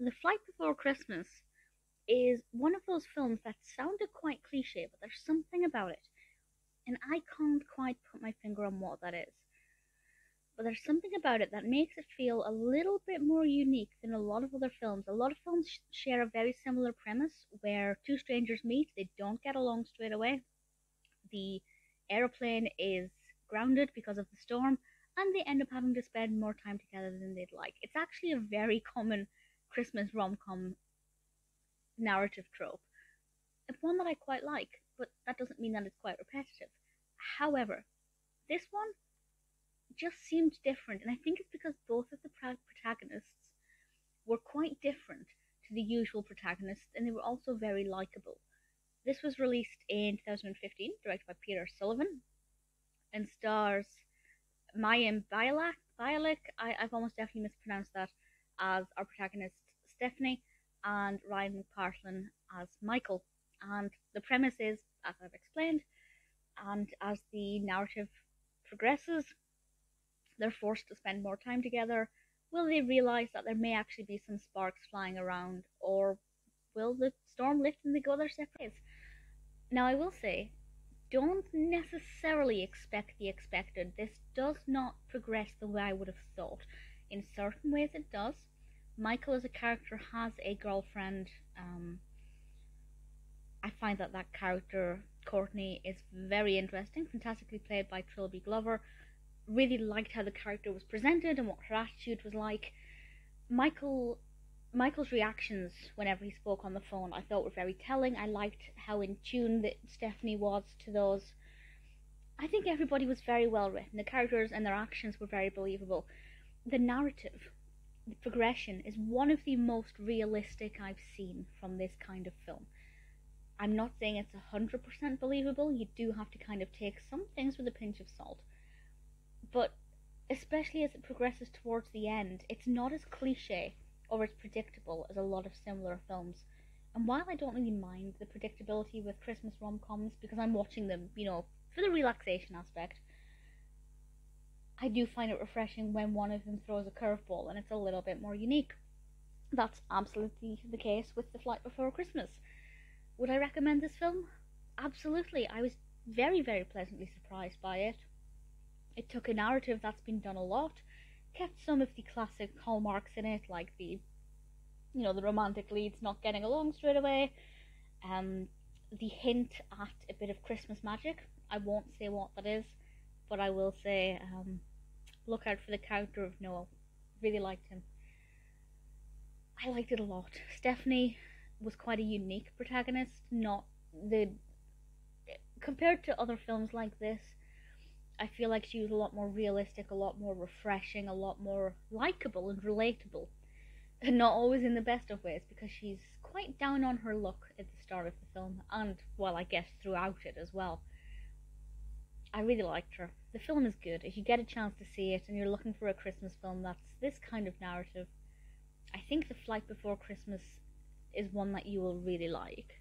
The Flight Before Christmas is one of those films that sounded quite cliche, but there's something about it, and I can't quite put my finger on what that is. But there's something about it that makes it feel a little bit more unique than a lot of other films. A lot of films share a very similar premise where two strangers meet, they don't get along straight away. The aeroplane is grounded because of the storm, and they end up having to spend more time together than they'd like. It's actually a very common Christmas rom com narrative trope. It's one that I quite like, but that doesn't mean that it's quite repetitive. However, this one just seemed different, and I think it's because both of the protagonists were quite different to the usual protagonists, and they were also very likable. This was released in 2015, directed by Peter Sullivan, and stars Mayim Bialik, I've almost definitely mispronounced that, as our protagonist Stephanie, and Ryan McPartlin as Michael. And the premise is, as I've explained, and as the narrative progresses, they're forced to spend more time together. Will they realize that there may actually be some sparks flying around, or will the storm lift and they go their separate ways? Now, I will say, don't necessarily expect the expected. This does not progress the way I would have thought. In certain ways, it does. Michael as a character has a girlfriend. I find that character, Courtney, is very interesting, fantastically played by Trilby Glover. Really liked how the character was presented and what her attitude was like. Michael's reactions whenever he spoke on the phone I thought were very telling. I liked how in tune that Stephanie was to those. I think everybody was very well written. The characters and their actions were very believable. The narrative, the progression, is one of the most realistic I've seen from this kind of film. I'm not saying it's 100% believable. You do have to kind of take some things with a pinch of salt. But especially as it progresses towards the end, it's not as cliche or as predictable as a lot of similar films. And while I don't really mind the predictability with Christmas rom-coms, because I'm watching them, for the relaxation aspect, I do find it refreshing when one of them throws a curveball and it's a little bit more unique. That's absolutely the case with The Flight Before Christmas. Would I recommend this film? Absolutely. I was very, very pleasantly surprised by it. It took a narrative that's been done a lot, kept some of the classic hallmarks in it, like the romantic leads not getting along straight away, the hint at a bit of Christmas magic. I won't say what that is, but I will say, look out for the character of Noel. Really liked him. I liked it a lot. Stephanie was quite a unique protagonist, compared to other films like this, I feel like she was a lot more realistic, a lot more refreshing, a lot more likable and relatable. And not always in the best of ways, because she's quite down on her luck at the start of the film, and, well, I guess throughout it as well. I really liked her. The film is good. If you get a chance to see it and you're looking for a Christmas film that's this kind of narrative, I think The Flight Before Christmas is one that you will really like.